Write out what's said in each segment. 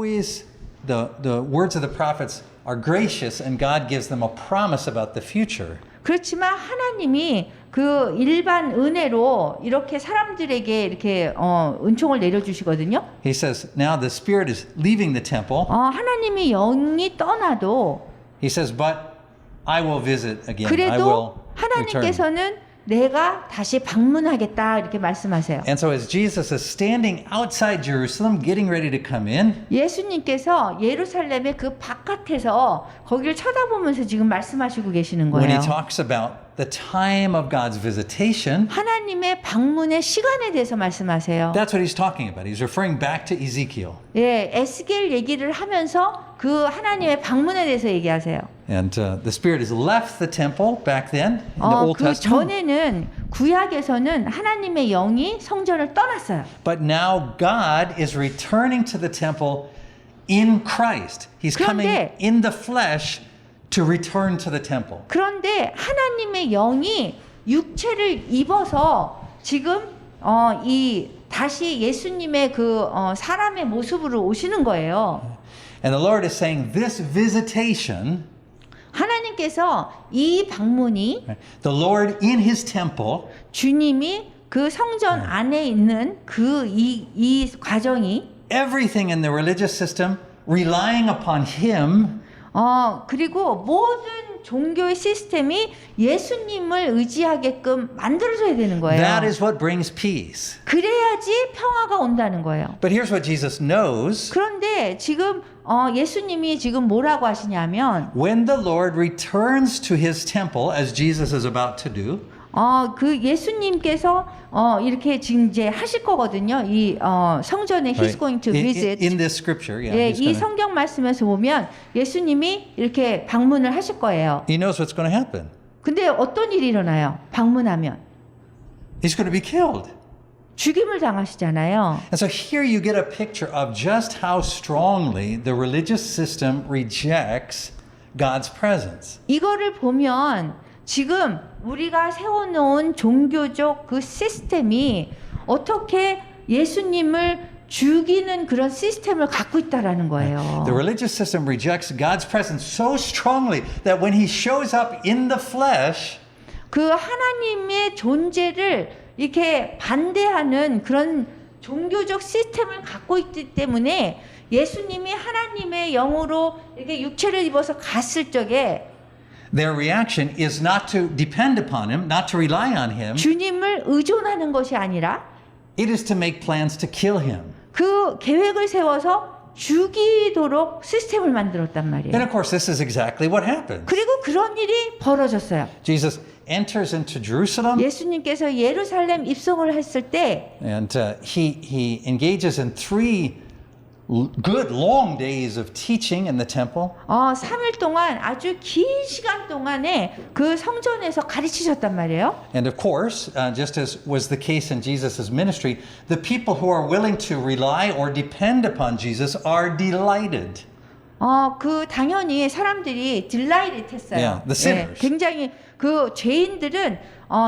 always the words of the prophets are gracious and God gives them a promise about the future. 그렇지만 하나님이 그 일반 은혜로 이렇게 사람들에게 이렇게 은총을 내려주시거든요. He says, now the Spirit is leaving the temple. 하나님이 영이 떠나도 He says, but I will visit again. I 그래도 will return. 하나님께서는 내가 다시 방문하겠다 이렇게 말씀하세요. And so as Jesus is standing outside Jerusalem, getting ready to come in, 예수님께서 예루살렘의 그 바깥에서 거기를 쳐다보면서 지금 말씀하시고 계시는 when he 거예요. talks about the time of God's visitation, 하나님의 방문의 시간에 대해서 말씀하세요. that's what he's talking about. He's referring back to Ezekiel. 예, 에스겔 얘기를 하면서 그 하나님의 방문에 대해서 얘기하세요. And the Spirit has left the temple back then in the Old 그 Testament. 전에는 구약에서는 하나님의 영이 성전을 떠났어요. But now God is returning to the temple in Christ. He's coming 그런데- in the flesh to return to the temple. 그런데 하나님의 영이 육체를 입어서 지금 이 다시 예수님의 그 사람의 모습으로 오시는 거예요. And the Lord is saying this visitation, 하나님께서 이 방문이 the Lord in his temple, 주님이 그 성전 안에 있는 그 이 과정이 everything in the religious system relying upon him, 그리고 모든 종교의 시스템이 예수님을 의지하게끔 만들어져야 되는 거예요. that is what brings peace. 그래야지 평화가 온다는 거예요. But here's what Jesus knows. 그런데 지금 예수님이 지금 뭐라고 하시냐면 When the Lord returns to his temple, as Jesus is about to do, 그 예수님께서 이렇게 지금 이제 하실 거거든요. 이 성전에 he's going to visit. in this scripture, yeah, 예, he's 이 gonna- 성경 말씀에서 보면 예수님이 이렇게 방문을 하실 거예요. he knows what's going to happen. 근데 어떤 일이 일어나요? 방문하면 He's going to be killed. 죽임을 당하시잖아요. And so here you get a picture of just how strongly the religious system rejects God's presence. 이거를 보면 지금 우리가 세워놓은 종교적 그 시스템이 어떻게 예수님을 죽이는 그런 시스템을 갖고 있다라는 거예요. The religious system rejects God's presence so strongly that when he shows up in the flesh, 그 하나님의 존재를 이렇게 반대하는 그런 종교적 시스템을 갖고 있기 때문에 예수님이 하나님의 영으로 이렇게 육체를 입어서 갔을 적에 their reaction is not to depend upon him, not to rely on him. 주님을 의존하는 것이 아니라 It is to make plans to kill him. 그 계획을 세워서 죽이도록 시스템을 만들었단 And 말이에요. of course, this is exactly what happened. 그리고 그런 일이 벌어졌어요. Jesus enters into Jerusalem 예수님께서 예루살렘 입성을 했을 때 and he engages in 3 good long days of teaching in the temple. 3일 동안 아주 긴 시간 동안에 그 성전에서 가르치셨단 말이에요. And of course, just as was the case in Jesus' ministry, the people who are willing to rely or depend upon Jesus are delighted. 그 당연히 사람들이 딜라이트 했어요. Yeah, the sinners. 굉장히 그 죄인들은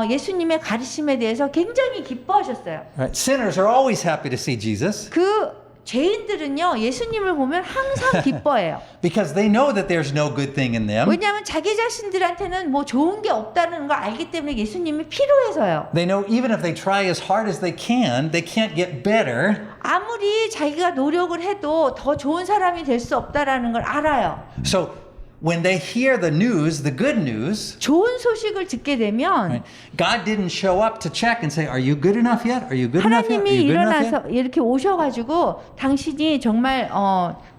예수님의 가르침에 대해서 굉장히 기뻐하셨어요. Right? Sinners are always happy to see Jesus 그 죄인들은요 예수님을 보면 항상 기뻐해요. because they know that there's no good thing in them. 왜냐하면 자기 자신들한테는 뭐 좋은 게 없다는 걸 알기 때문에 예수님이 필요해서요. They know even if they try as hard as they can't get better. 아무리 자기가 노력을 해도 더 좋은 사람이 될 수 없다라는 걸 알아요. So when they hear the news, the good news, 좋은 소식을 듣게 되면 right, God didn't show up to check and say, "Are you good enough yet? Are you good enough yet? Are 하나님이 you good enough yet?" 일어나서 이렇게 오셔가지고 당신이 정말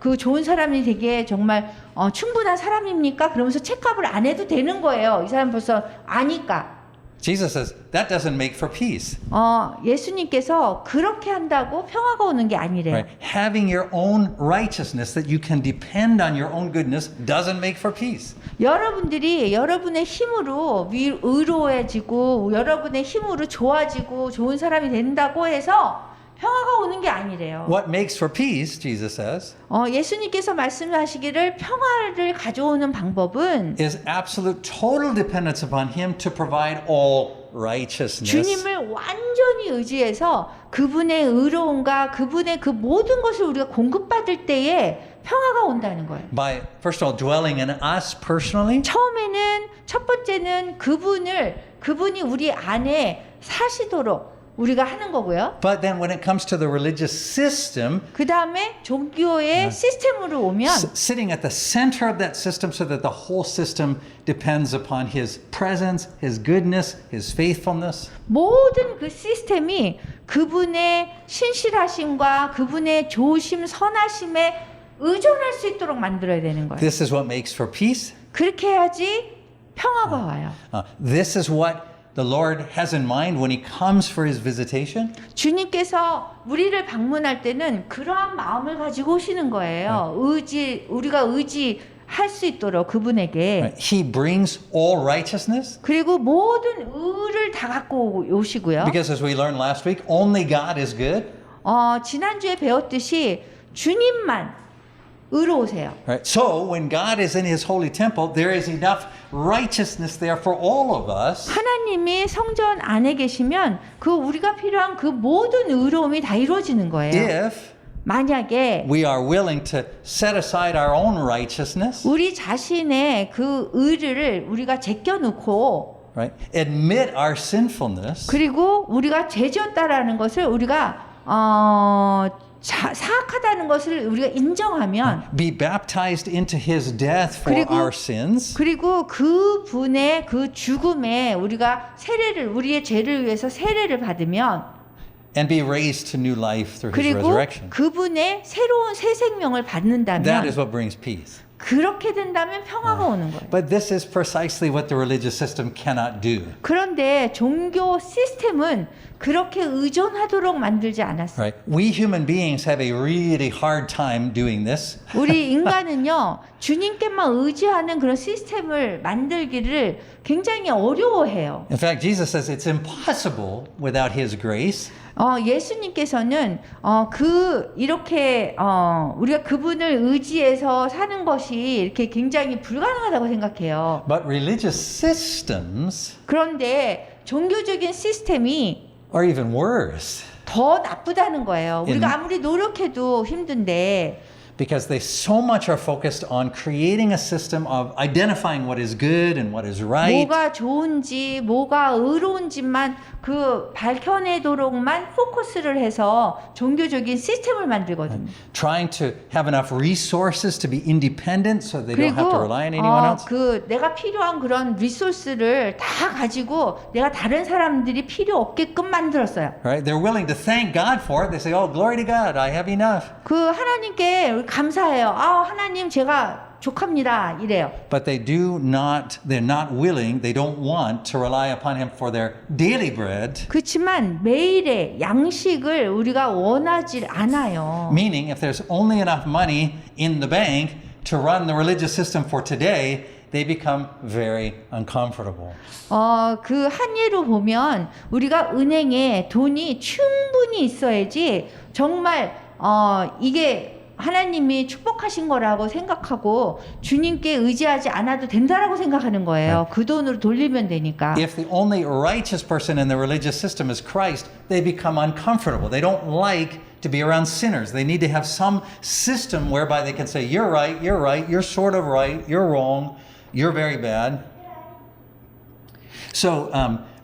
그 좋은 사람이 되기에 정말 충분한 사람입니까? 그러면서 체크업을 안 해도 되는 거예요. 이 사람 벌써 아니까. Jesus says that doesn't make for peace. 예수님께서 그렇게 한다고 평화가 오는 게 아니래요. Right? Having your own righteousness that you can depend on your own goodness doesn't make for peace. 여러분들이 여러분의 힘으로 의로워지고 여러분의 힘으로 좋아지고 좋은 사람이 된다고 해서 평화가 오는 게 아니래요. What makes for peace, Jesus says, 예수님께서 말씀하시기를 평화를 가져오는 방법은 is absolute total dependence upon him to provide all righteousness. 주님을 완전히 의지해서 그분의 의로움과 그분의 그 모든 것을 우리가 공급받을 때에 평화가 온다는 거예요. By first of all dwelling in us personally, 처음에는 첫 번째는 그분이 우리 안에 사시도록 우리가 하는 거고요. but then when it comes to the religious system, 그 다음에 종교의 시스템으로 오면 sitting at the center of that system so that the whole system depends upon His presence, His goodness, His faithfulness. 모든 그 시스템이 그분의 신실하심과 그분의 좋으심, 선하심에 의존할 수 있도록 만들어야 되는 거예요. This is what makes for peace. 그렇게 해야지 평화가 와요. This is what the Lord has in mind when He comes for His visitation. 주님께서 우리를 방문할 때는 그러한 마음을 가지고 오시는 거예요. 우리가 의지할 수 있도록 그분에게. He brings all righteousness. 그리고 모든 의를 다 갖고 오시고요. Because as we learned last week, only God is good. 지난주에 배웠듯이 주님만 의로우세요. Right? So when God is in His holy temple, there is enough righteousness there for all of us. 하나님이 성전 안에 계시면 그 우리가 필요한 그 모든 의로움이 다 이루어지는 거예요. If 만약에 we are willing to set aside our own righteousness, 우리 자신의 그 의를 우리가 제껴놓고 right? Admit our sinfulness, 그리고 우리가 죄지었다라는 것을 우리가 사악하다는 것을 우리가 인정하면 be baptized into His death for 그리고- our sins, 그리고 그분의 그 죽음에 우리가 우리의 죄를 위해서 세례를 받으면 and be raised to new life through His 그리고 resurrection. 그분의 새로운 새 생명을 That 받는다면 is what brings peace. 그렇게 된다면 평화가 오는 거예요. But this is precisely what the religious system cannot do. 그런데 종교 시스템은 그렇게 의존하도록 만들지 않았어요. Right? We human beings have a really hard time doing this. 우리 인간은요, 주님께만 의지하는 그런 시스템을 만들기를 굉장히 어려워해요. In fact, Jesus says it's impossible without His grace. 예수님께서는 이렇게 우리가 그분을 의지해서 사는 것이 이렇게 굉장히 불가능하다고 생각해요. But religious systems 그런데 종교적인 시스템이 are even worse 더 나쁘다는 거예요. 우리가 In- 아무리 노력해도 힘든데 because they so much are focused on creating a system of identifying what is good and what is right. 뭐가 좋은지 뭐가 의로운지만 그 밝혀내도록만 포커스를 해서 종교적인 시스템을 만들거든요. Trying to have enough resources to be independent so they don't have to 그리고 rely on anyone else. 내가 필요한 그런 리소스를 다 가지고 내가 다른 사람들이 필요 없게끔 만들었어요. Right? They're willing to thank God for it. They say, "Oh, glory to God, I have enough." 그 하나님께 감사해요. 하나님 제가 족합니다. 이래요. But they're not willing, they don't want to rely upon Him for their daily bread. 그렇지만 매일의 양식을 우리가 원하지 않아요. Meaning, if there's only enough money in the bank to run the religious system for today, they become very uncomfortable. 그 한 예로 보면 우리가 은행에 돈이 충분히 있어야지 정말 이게 하나님이 축복하신 거라고 생각하고 주님께 의지하지 않아도 된다라고 생각하는 거예요. 그 돈으로 돌리면 되니까. If the only righteous person in the religious system is Christ, they become uncomfortable. They don't like to be around sinners. They need to have some system whereby they can say, you're right, you're sort of right, you're wrong, you're very bad. So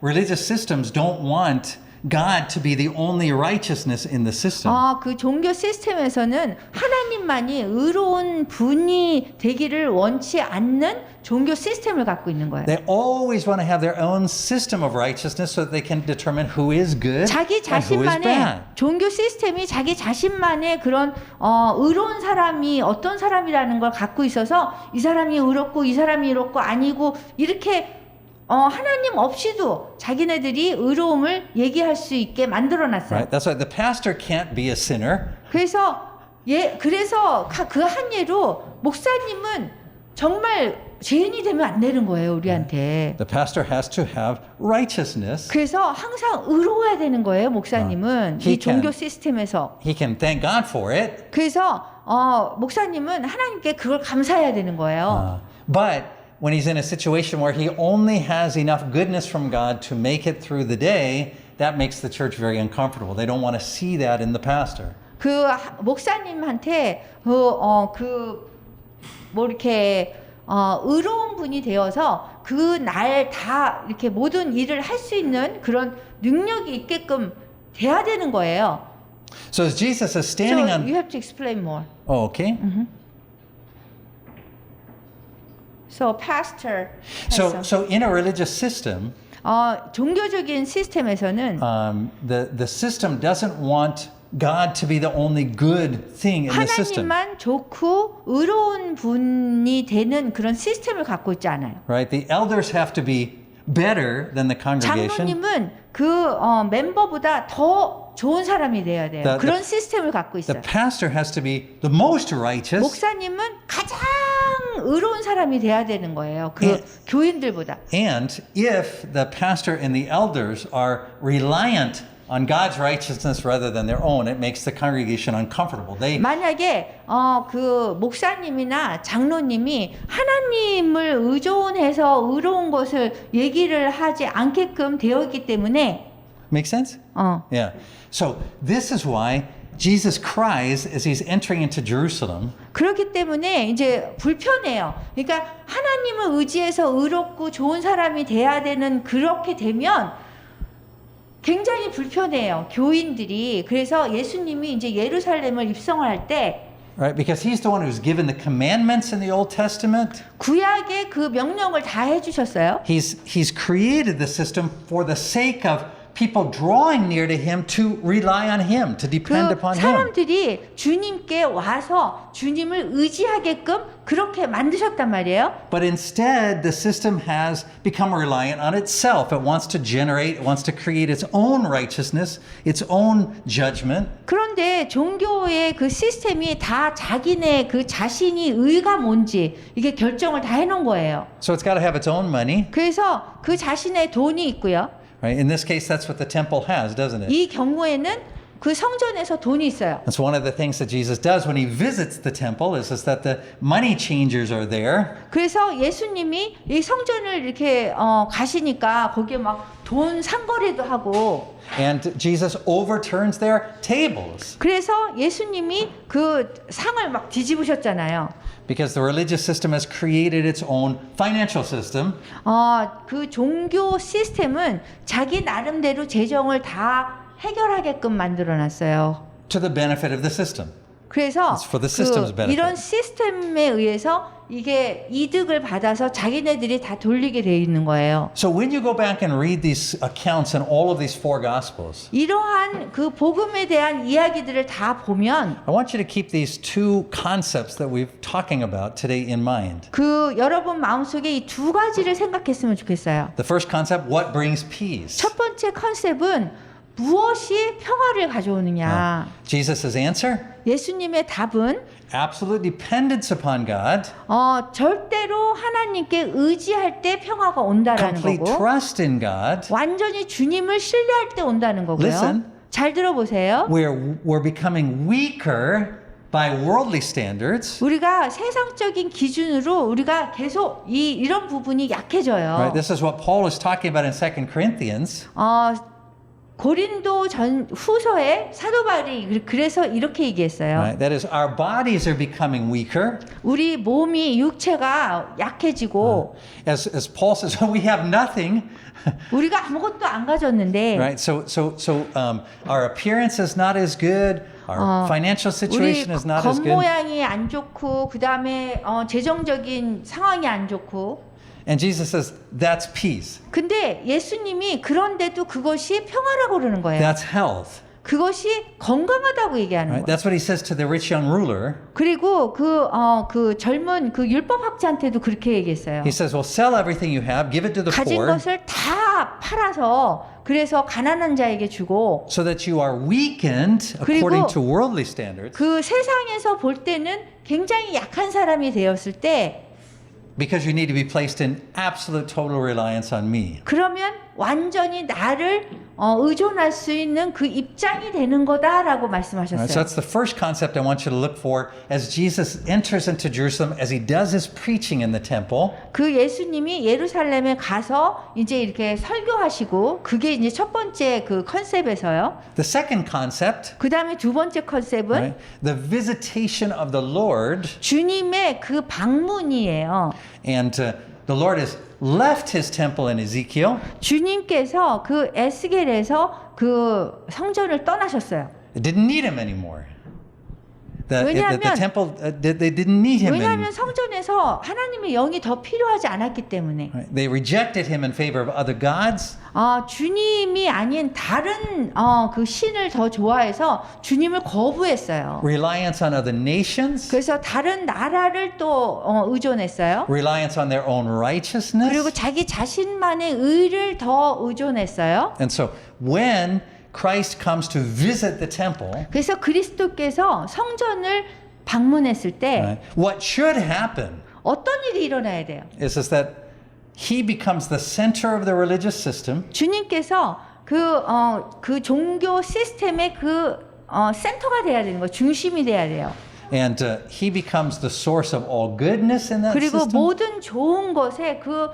religious systems don't want God to be the only righteousness in the system. 그 종교 시스템에서는 하나님만이 의로운 분이 되기를 원치 않는 종교 시스템을 갖고 있는 거예요. They always want to have their own system of righteousness so that they can determine who is good 자기 and who is 자신만의 bad. 종교 시스템이 자기 자신만의 그런 의로운 사람이 어떤 사람이라는 걸 갖고 있어서 이 사람이 의롭고 이 사람이 의롭고 아니고 이렇게 하나님 없이도 자기네들이 의로움을 얘기할 수 있게 만들어놨어요. Right? That's why the pastor can't be a sinner. 그래서 그 한 예로 목사님은 정말 죄인이 되면 안 되는 거예요, 우리한테. The pastor has to have righteousness. 그래서 항상 의로워야 되는 거예요, 목사님은. He 이 종교 can- 시스템에서. He can thank God for it, 그래서 목사님은 하나님께 그걸 감사해야 되는 거예요. but when he's in a situation where he only has enough goodness from God to make it through the day, that makes the church very uncomfortable. They don't want to see that in the pastor. 그 목사님한테 뭐 이렇게 의로운 분이 되어서 그 날 다 이렇게 모든 일을 할 수 있는 그런 능력이 있게끔 돼야 되는 거예요. So as Jesus is standing So on, you have to explain more. oh, okay. So pastor. So in a religious system, 종교적인 시스템에서는 the system doesn't want God to be the only good thing in the system. 하나님만 좋고 의로운 분이 되는 그런 시스템을 갖고 있지 않아요. Right? The elders have to be better than the congregation. 장로님은 그 멤버보다 더 좋은 사람이 돼야 돼요. 그런 시스템을 갖고 The 있어요. pastor has to be the most righteous. 목사님은 가장 의로운 사람이 돼야 되는 거예요. 그 교인들보다. And if the pastor and the elders are reliant on God's righteousness rather than their own, it makes the congregation uncomfortable. 만약에 그 목사님이나 장로님이 하나님을 의존해서 의로운 것을 얘기를 하지 않게끔 되어 있기 때문에 Make sense? Yeah. So this is why Jesus cries as he's entering into Jerusalem. 그렇기 때문에 이제 불편해요. 그러니까 하나님을 의지해서 의롭고 좋은 사람이 돼야 되는 그렇게 되면 굉장히 불편해요. 교인들이. 그래서 예수님이 이제 예루살렘을 입성을 할 때 Right? Because he's the one who's given the commandments in the Old Testament. 구약의 그 명령을 다 해주셨어요. He's created the system for the sake of people drawing near to him to rely on him, to depend 그 upon him. 사람들이 주님께 와서 주님을 의지하게끔 그렇게 만드셨단 말이에요. But instead, the system has become reliant on itself. It wants to generate, it wants to create its own righteousness, its own judgment. 그런데 종교의 그 시스템이 다 자기네 그 자신이 의가 뭔지 이게 결정을 다 해놓은 거예요. So it's got to have its own money. 그래서 그 자신의 돈이 있고요. Right? In this case, that's what the temple has, doesn't it? 이 경우에는 그 성전에서 돈이 있어요. That's one of the things that Jesus does when he visits the temple is that the money changers are there. 그래서 예수님이 이 성전을 이렇게 가시니까 거기에 막 돈 상거래도 하고 And Jesus overturns their tables 그래서 예수님이 그 상을 막 뒤집으셨잖아요. because the religious system has created its own financial system. 그 종교 시스템은 자기 나름대로 재정을 다 해결하게끔 만들어놨어요. To the benefit of the system. 그래서 It's for the system's benefit. 이런 시스템에 의해서 이게 이득을 받아서 자기네들이 다 돌리게 돼 있는 거예요. So when you go back and read these accounts in all of these four gospels, 이러한 그 복음에 대한 이야기들을 다 보면 I want you to keep these two concepts that we're talking about today in mind. 그 여러분 마음속에 이 두 가지를 생각했으면 좋겠어요. The first concept, what brings peace? 첫 번째 컨셉은 무엇이 평화를 가져오느냐. Jesus' answer, 예수님의 답은 absolute dependence upon God, 절대로 하나님께 의지할 때 평화가 온다라는 complete 거고 trust in God. 완전히 주님을 신뢰할 때 온다는 거고요. Listen. 잘 들어보세요. We're becoming weaker by worldly standards. 우리가 세상적인 기준으로 우리가 계속 이런 부분이 약해져요. Right? This is what Paul is talking about in 2 Corinthians. 고린도 전 후서에 사도 바울이 그래서 이렇게 얘기했어요. Right? That is, our bodies are becoming weaker. 우리 몸이 육체가 약해지고 As Paul says, we have nothing. 우리가 아무것도 안 가졌는데 Right? So our appearance is not as good. Our financial 우리 situation is not as good. 겉모양이 안 좋고 그 다음에 재정적인 상황이 안 좋고. And Jesus says, that's peace. 근데 예수님이 그런데도 그것이 평화라고 그러는 거예요. That's health. 그것이 건강하다고 얘기하는 Right? 거예요. That's what he says to the rich young ruler. 그리고 그 젊은 그 율법학자한테도 그렇게 얘기했어요. He says, well, sell everything you have, give it to the 가진 poor, 것을 다 팔아서 그래서 가난한 자에게 주고 so that you are weakened according to worldly standards. 그 세상에서 볼 때는 굉장히 약한 사람이 되었을 때 Because you need to be placed in absolute total reliance on me. 그러면 완전히 나를 의존할 수 있는 그 입장이 되는 거다라고 All right, so 말씀하셨어요. that's the first concept I want you to look for as Jesus enters into Jerusalem, as he does his preaching in the temple. 그 예수님이 예루살렘에 가서 이제 이렇게 설교하시고 그게 이제 첫 번째 그 컨셉에서요. The second concept, 그 다음에 두 번째 컨셉은 right, the visitation of the Lord, 주님의 그 방문이에요. and the Lord has left his temple in Ezekiel. 주님께서 그 에스겔에서 그 성전을 떠나셨어요. It didn't need him anymore. The 왜냐하면- temple, they didn't need him 왜냐하면 anymore. 성전에서 하나님의 영이 더 필요하지 않았기 때문에 They rejected him in favor of other gods. 주님이 아닌 다른 그 신을 더 좋아해서 주님을 거부했어요. Reliance on other nations. 그래서 다른 나라를 또 의존했어요. Reliance on their own righteousness. 그리고 자기 자신만의 의를 더 의존했어요. And so when Christ comes to visit the temple, 그래서 그리스도께서 성전을 방문했을 때 right, what should happen 어떤 일이 일어나야 돼요? is that he becomes the center of the religious system, 주님께서 그 종교 시스템의 그 센터가 돼야 되는 거예요. 중심이 돼야 돼요. and he becomes the source of all goodness in that 그리고 system. 모든 좋은 것의 그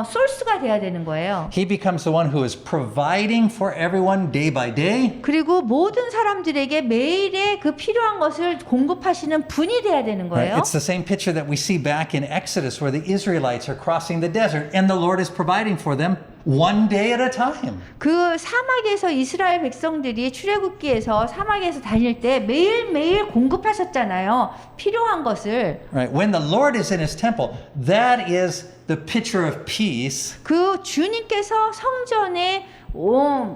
소스가 돼야 되는 거예요. He becomes the one who is providing for everyone day by day. 그리고 모든 사람들에게 매일의 그 필요한 것을 공급하시는 분이 돼야 되는 Right? 거예요. It's the same picture that we see back in Exodus where the Israelites are crossing the desert and the Lord is providing for them one day at a time. 그 사막에서 이스라엘 백성들이 출애굽기에서 사막에서 다닐 때 매일매일 공급하셨잖아요. 필요한 것을. Right? When the Lord is in his temple, that is the picture of peace. 그 주님께서 성전에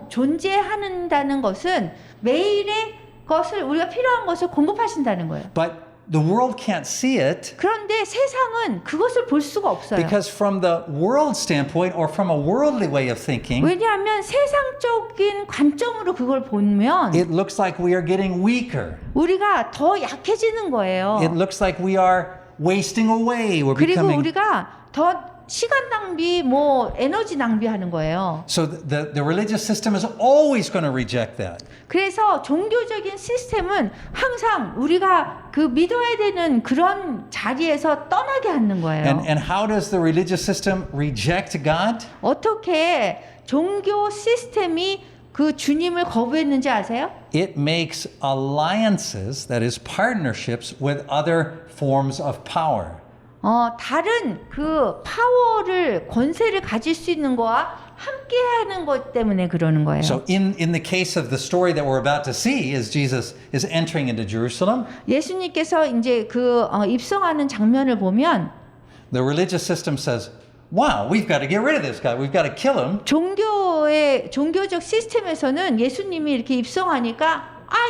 존재한다는 것은 매일의 것을 우리가 필요한 것을 공급하신다는 거예요. But the world can't see it 그런데 세상은 그것을 볼 수가 없어요. because from the world standpoint or from a worldly way of thinking, 왜냐하면 세상적인 관점으로 그걸 보면 it looks like we are getting weaker. 우리가 더 약해지는 거예요. It looks like we are wasting away. We're 그리고 becoming. 우리가 더 시간 낭비, 에너지 낭비하는 거예요. So the religious system is always going to reject that. 그래서 종교적인 시스템은 항상 우리가 그 믿어야 되는 그런 자리에서 떠나게 하는 거예요. And how does the religious system reject God? 어떻게 종교 시스템이 그 주님을 거부했는지 아세요? It makes alliances, that is partnerships with other forms of power. 다른 그 파워를 권세를 가질 수 있는 거와 함께하는 것 때문에 그러는 거예요. So in the case of the story that we're about to see as Jesus is entering into Jerusalem, 예수님께서 이제 그 입성하는 장면을 보면 the religious system says, wow, we've got to get rid of this guy. We've got to kill him. 종교적 시스템에서는 예수님이 이렇게 입성하니까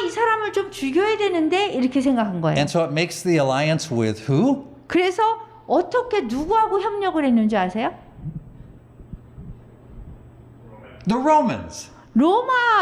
이 사람을 좀 죽여야 되는데 이렇게 생각한 거예요. And so it makes the alliance with who? 그래서 어떻게 누구하고 협력을 했는지 아세요? The Romans.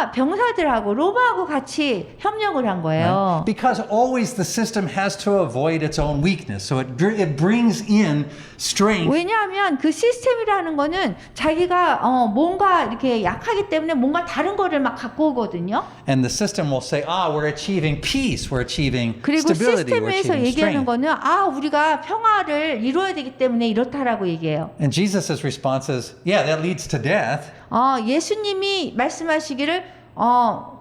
로마하고 같이 협력을 한 거예요. Because always the system has to avoid its own weakness. So it brings in strength. 왜냐하면 그 시스템이라는 거는 자기가 뭔가 이렇게 약하기 때문에 뭔가 다른 거를 막 갖고 오거든요. And the system will say, we're achieving peace, we're achieving 그리고 stability, we're 시스템에서 achieving 얘기하는 strength. 거는 우리가 평화를 이루어야 되기 때문에 이렇다라고 얘기해요. And Jesus' response is, yeah, that leads to death. 예수님이 말씀하시기를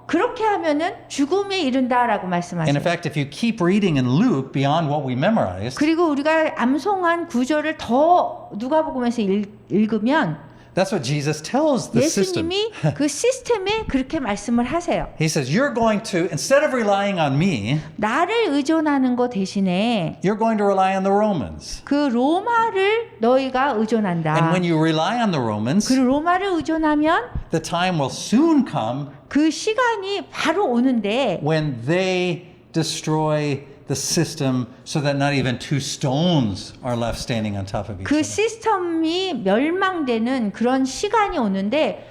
그렇게 하면은 죽음에 이른다라고 And in 말씀하세요. fact, if you keep reading in Luke beyond what we memorized, 그리고 우리가 암송한 구절을 더 누가복음에서 읽으면 that's what Jesus tells the system. 예수님이 그 시스템에 그렇게 말씀을 하세요. He says, you're going to, instead of relying on me, 나를 의존하는 거 대신에 you're going to rely on the Romans. 그 로마를 너희가 And 의존한다. when you rely on the Romans, 그 로마를 의존하면 the time will soon come 그 시간이 바로 오는데 when they destroy the system so that not even two stones are left standing on top of each 그 other. 시스템이 멸망되는 그런 시간이 오는데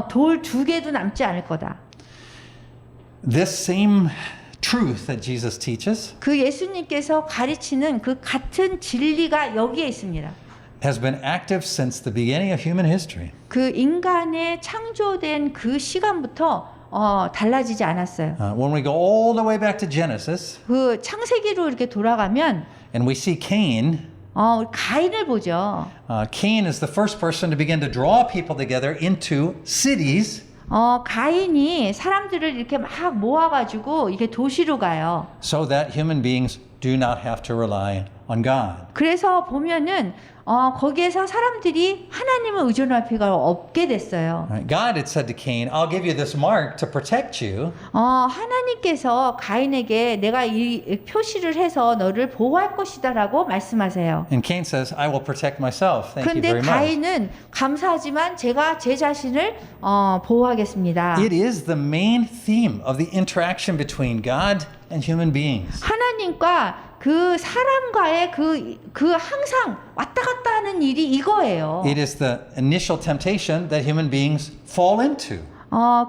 돌 2개도 남지 않을 거다. This same truth that Jesus teaches 그 예수님께서 가르치는 그 같은 진리가 여기에 있습니다. has been active since the beginning of human history. 그 인간의 창조된 그 시간부터 달라지지 않았어요. When we go all the way back to Genesis 그 창세기로 이렇게 돌아가면 and we see Cain, 우리 가인을 보죠. Cain is the first person to begin to draw people together into cities 가인이 사람들을 이렇게 막 모아가지고 이게 도시로 가요. so that human beings do not have to rely on God. 그래서 보면은 거기에서 사람들이 하나님을 의존할 필요가 없게 됐어요. Right? God had said to Cain, I'll give you this mark to protect you. 하나님께서 가인에게 내가 이 표시를 해서 너를 보호할 것이다라고 말씀하세요. And Cain says, I will protect myself. Thank you 그런데 very much. 가인은 감사하지만 제가 제 자신을 보호하겠습니다. It is the main theme of the interaction between God and human beings. 하나님과 그 사람과의 그 항상 왔다 갔다 하는 일이 이거예요. It is the initial temptation that human beings fall into.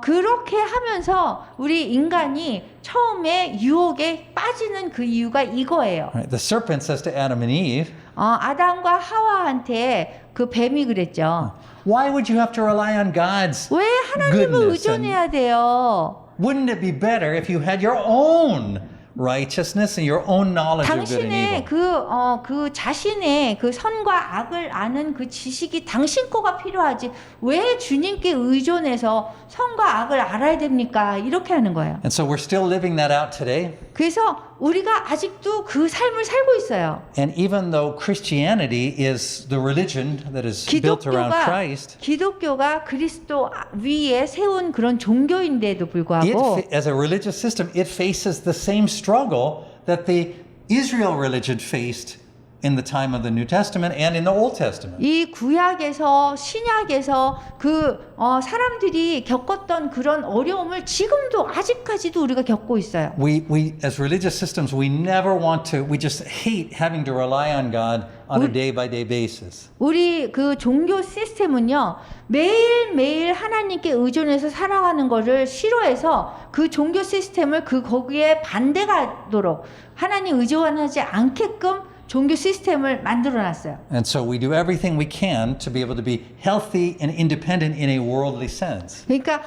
그렇게 하면서 우리 인간이 처음에 유혹에 빠지는 그 이유가 이거예요. Right? The serpent says to Adam and Eve, 아담과 하와한테 그 뱀이 그랬죠. why would you have to rely on God's 왜 하나님을 goodness? And 의존해야 돼요? wouldn't it be better if you had your own righteousness and your own knowledge of good and 당신의 evil? 그 자신의 그 선과 악을 아는 그 지식이 당신 거가 필요하지 왜 주님께 의존해서 선과 악을 알아야 됩니까? 이렇게 하는 거예요. And so we're still living that out today. 그래서 우리가 아직도 그 삶을 살고 있어요. And even though Christianity is the religion that is built around Christ, 기독교가 그리스도 위에 세운 그런 종교인데도 불구하고 as a religious system, it faces the same struggle that the Israel religion faced in the time of the New Testament and in the Old Testament. 이 구약에서 신약에서 그 사람들이 겪었던 그런 어려움을 지금도 아직까지도 우리가 겪고 있어요. We as religious systems, we never want to. We just hate having to rely on God on a day-by-day basis. 우리 그 종교 시스템은요 매일매일 하나님께 의존해서 살아가는 거를 싫어해서 그 종교 시스템을 거기에 반대가도록 하나님 의존하지 않게끔 종교 시스템을 만들어놨어요. And so we do everything we can to be able to be healthy and independent in a worldly sense. 그러니까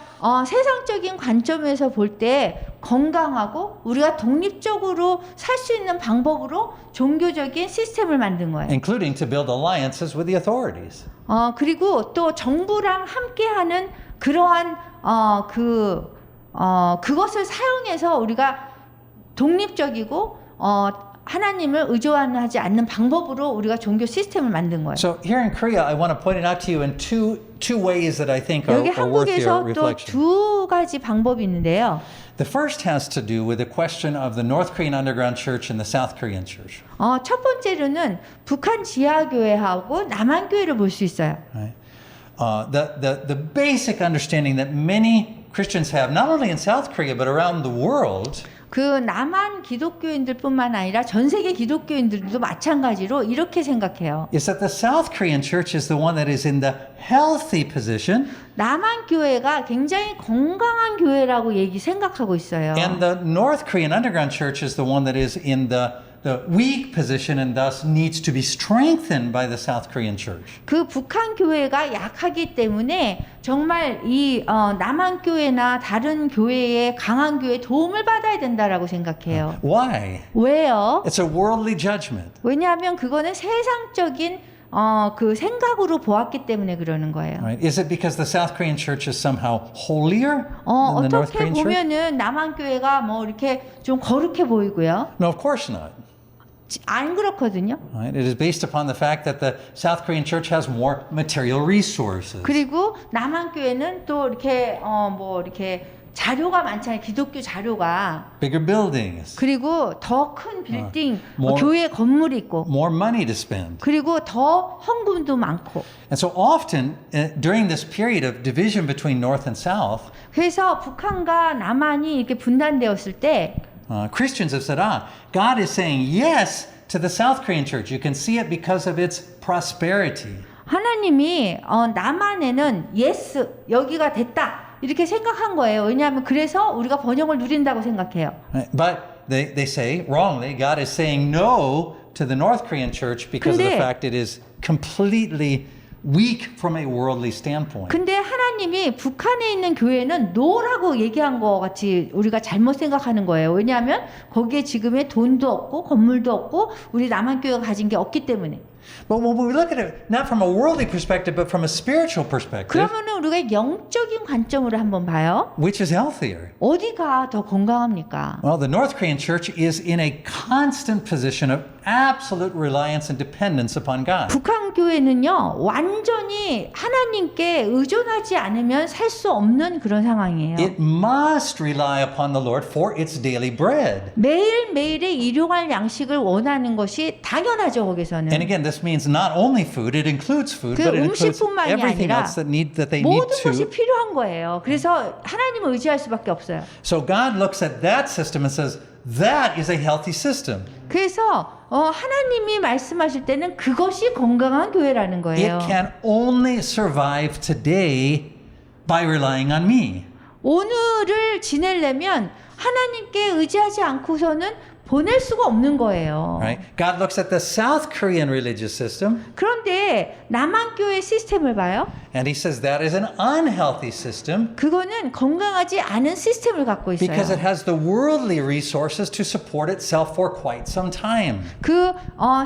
세상적인 관점에서 볼 때 건강하고 우리가 독립적으로 살 수 있는 방법으로 종교적인 시스템을 만든 거예요. Including to build alliances with the authorities. 그리고 또 정부랑 함께하는 그러한 그것을 사용해서 우리가 독립적이고 하나님을 의존하지 않는 방법으로 우리가 종교 시스템을 만든 거예요. So here in Korea, I want to point it out to you in two ways that I think are 여기 worth your 한국에서 또 reflection. 두 가지 방법이 있는데요. The first has to do with the question of the North Korean underground church and the South Korean church. 첫 번째로는 북한 지하교회하고 남한교회를 볼 수 있어요. Right? The basic understanding that many Christians have, not only in South Korea but around the world, 그 남한 기독교인들뿐만 아니라 전 세계 기독교인들도 마찬가지로 이렇게 생각해요. is that the South Korean church is the one that is in the healthy position, 남한 교회가 굉장히 건강한 교회라고 생각하고 있어요. and the North Korean underground church is the one that is in the weak position and thus needs to be strengthened by the South Korean church. 그 북한 교회가 약하기 때문에 정말 이 남한 교회나 다른 교회의 강한 교회 도움을 받아야 된다라고 생각해요. Why? 왜요? It's a worldly judgment. 왜냐하면 그거는 세상적인 그 생각으로 보았기 때문에 그러는 거예요. Right? Is it because the South Korean church is somehow holier than the North 어떻게 Korean church? 보면은 남한 교회가 뭐 이렇게 좀 거룩해 보이고요. No, of course not. 안 그렇거든요. Right? It is based upon the fact that the South Korean church has more material resources. 그리고 남한 교회는 또 이렇게 뭐 이렇게 자료가 많잖아요. 기독교 자료가. Bigger buildings, 그리고 더 큰 빌딩, more- 교회 건물이 있고. more money to spend. 그리고 더 헌금도 많고. And so often during this period of division between North and South, 그래서 북한과 남한이 이렇게 분단되었을 때 Christians have said, God is saying yes to the South Korean church. You can see it because of its prosperity. 하나님이 남한에는 예스 여기가 됐다 이렇게 생각한 거예요. 왜냐하면 그래서 우리가 번영을 누린다고 생각해요. Right? But they say wrongly, God is saying no to the North Korean church because of the 근데 fact it is completely weak from a worldly standpoint. 근데 하나님이 북한에 있는 교회는 노라고 얘기한 것 같이 우리가 잘못 생각하는 거예요. 왜냐하면 거기에 지금의 돈도 없고 건물도 없고 우리 남한 교회가 가진 게 없기 때문에. But when we look at it not from a worldly perspective, but from a spiritual perspective, 그러면은 우리가 영적인 관점으로 한번 봐요. which is healthier? 어디가 더 건강합니까? Well, the North Korean church is in a constant position of absolute reliance and dependence upon God. 북한 교회는요 완전히 하나님께 의존하지 않으면 살 수 없는 그런 상황이에요. It must rely upon the Lord for its daily bread. 매일매일의 일용할 양식을 원하는 것이 당연하죠 거기서는. And again, this means not only food, it includes food, 그 but it includes 음식뿐만이 everything 아니라 else that they need 모든 것이 to. 필요한 거예요. 그래서 하나님을 의지할 수밖에 없어요. So God looks at that system and says, that is a healthy system. 그래서 하나님이 말씀하실 때는 그것이 건강한 교회라는 거예요. It can only survive today by relying on me. 오늘을 지내려면 하나님께 의지하지 않고서는 보낼 수가 없는 거예요. Right? God looks at the South Korean religious system 그런데 남한 교회 시스템을 봐요. and he says that is an unhealthy system 그거는 건강하지 않은 시스템을 갖고 있어요. because it has the worldly resources to support itself for quite some time. 그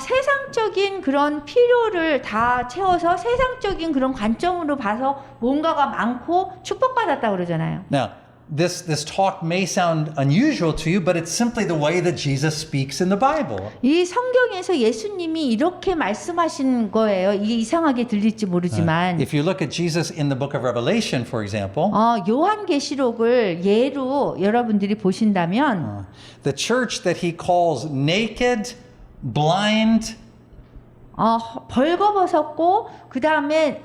세상적인 그런 필요를 다 채워서 세상적인 그런 관점으로 봐서 뭔가가 많고 축복받았다고 그러잖아요. Now, this talk may sound unusual to you, but it's simply the way that Jesus speaks in the Bible. 이 성경에서 예수님이 이렇게 말씀하신 거예요. 이게 이상하게 들릴지 모르지만 If you look at Jesus in the book of Revelation, for example, 요한계시록을 예로 여러분들이 보신다면 the church that he calls naked, blind, 벌거벗었고 그 다음에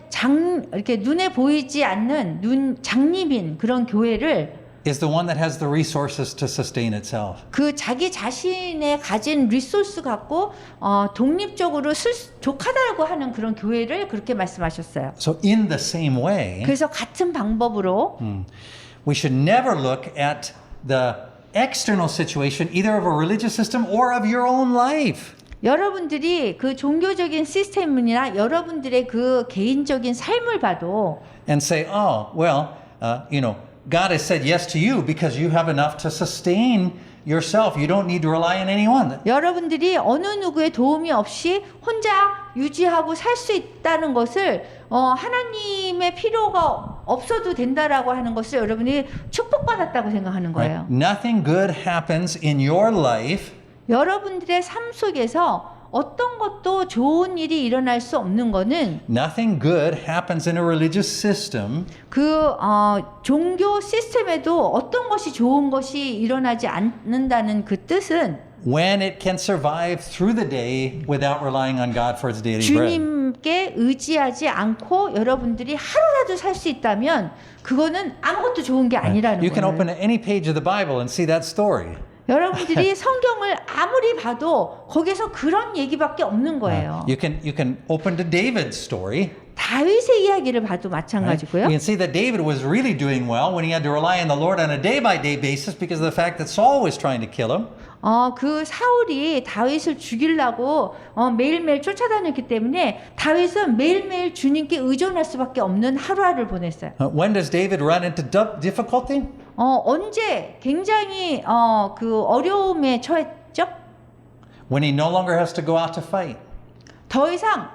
이렇게 눈에 보이지 않는 장님인 그런 교회를 is the one that has the resources to sustain itself. 그 자기 자신의 가진 리소스 갖고 독립적으로 족하다고 하는 그런 교회를 그렇게 말씀하셨어요. So in the same way, 그래서 같은 방법으로 we should never look at the external situation either of a religious system or of your own life. 여러분들이 그 종교적인 시스템이나 여러분들의 그 개인적인 삶을 봐도 And say, oh, well, God has said yes to you because you have enough to sustain yourself. You don't need to rely on anyone. 여러분들이 어느 누구의 도움이 없이 혼자 유지하고 살 수 있다는 것을 하나님의 필요가 없어도 된다라고 하는 것을 여러분이 축복받았다고 생각하는 거예요. Nothing good happens in your life 여러분들의 삶 속에서 어떤 것도 좋은 일이 일어날 수 없는 거는 Nothing good happens in a religious system 그 종교 시스템에도 어떤 것이 좋은 것이 일어나지 않는다는 그 뜻은 when it can survive through the day without relying on God for its daily bread. 주님께 의지하지 않고 여러분들이 하루라도 살 수 있다면 그거는 아무것도 좋은 게 아니라는 You can 거예요. open any page of the Bible and see that story. 여러분들이 성경을 아무리 봐도 거기서 그런 얘기밖에 없는 거예요. You can open to David's story. 다윗의 이야기를 봐도 마찬가지고요. You can see that David was really doing well when he had to rely on the Lord on a day-by-day basis because of the fact that Saul was trying to kill him. 그 사울이 다윗을 죽이려고 매일매일 쫓아다녔기 때문에 다윗은 매일매일 주님께 의존할 수밖에 없는 하루하루를 보냈어요. When does David run into difficulty? 언제 굉장히 그 어려움에 처했죠? When he no longer has to go out to fight. 더 이상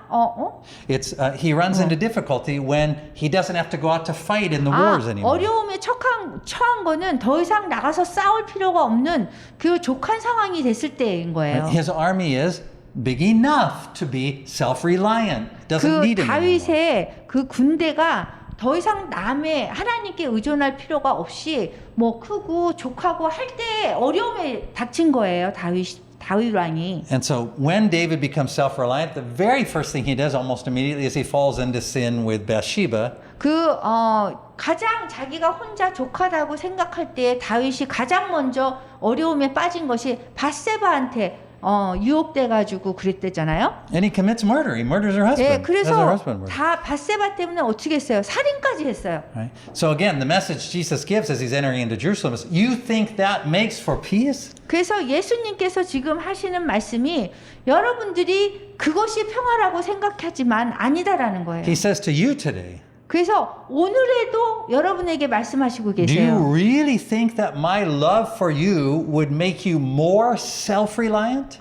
He runs into difficulty when he doesn't have to go out to fight in the wars anymore. 어려움에 처한 거는 더 이상 나가서 싸울 필요가 없는 그 족한 상황이 됐을 때인 거예요. His army is big enough to be self-reliant. Doesn't 그 need him anymore. 다윗의 그 군대가 더 이상 남의 하나님께 의존할 필요가 없이 뭐 크고 족하고 할 때 어려움에 닥친 거예요. 다윗 왕이. And so when David becomes self-reliant, the very first thing he does almost immediately is he falls into sin with Bathsheba. 가장 자기가 혼자 족하다고 생각할 때 다윗이 가장 먼저 어려움에 빠진 것이 밧세바한테 유혹돼가지고 그랬대잖아요. And he commits murder. He murders her husband. 예, Has her 그래서 husband murdered. 다 밧세바 때문에 어떻게 했어요? 살인까지 했어요. Right? So again, the message Jesus gives as he's entering into Jerusalem is, you think that makes for peace? 그래서 예수님께서 지금 하시는 말씀이 여러분들이 그것이 평화라고 생각하지만 아니다라는 거예요. He says to you today, 그래서 오늘에도 여러분에게 말씀하시고 do you 계세요. really think that my love for you would make you more self-reliant?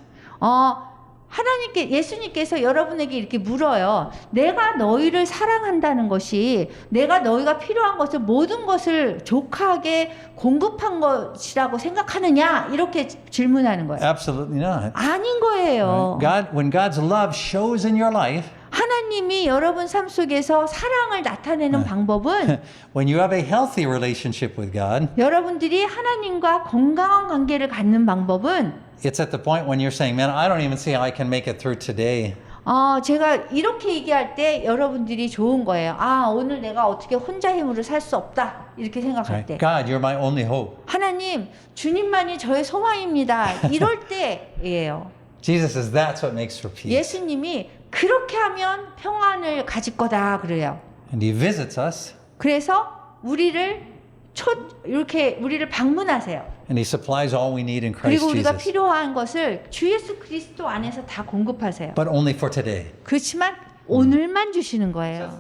하나님께 예수님께서 여러분에게 이렇게 물어요. 내가 너희를 사랑한다는 것이 내가 너희가 필요한 것을 모든 것을 족하게 공급한 것이라고 생각하느냐? 이렇게 질문하는 거예요. Absolutely not. 아닌 거예요. When God's love shows in your life, 하나님이 여러분 삶 속에서 사랑을 나타내는 방법은 when you have a healthy relationship with God, 여러분들이 하나님과 건강한 관계를 갖는 방법은 it's at the point when you're saying, man, I don't even see how I can make it through today. 제가 이렇게 얘기할 때 여러분들이 좋은 거예요. 오늘 내가 어떻게 혼자 힘으로 살 수 없다. 이렇게 생각할 때. God, you're my only hope. 하나님, 주님만이 저의 소망입니다. 이럴 때예요. Jesus says that's what makes for peace. 예수님이 그렇게 하면 평안을 가질 거다 그래요. And he visits us 그래서 이렇게 우리를 방문하세요. and he supplies all we need in Christ 그리고 우리가 Jesus. 필요한 것을 주 예수 그리스도 안에서 다 공급하세요. But only for today. 그렇지만 오늘만 주시는 거예요.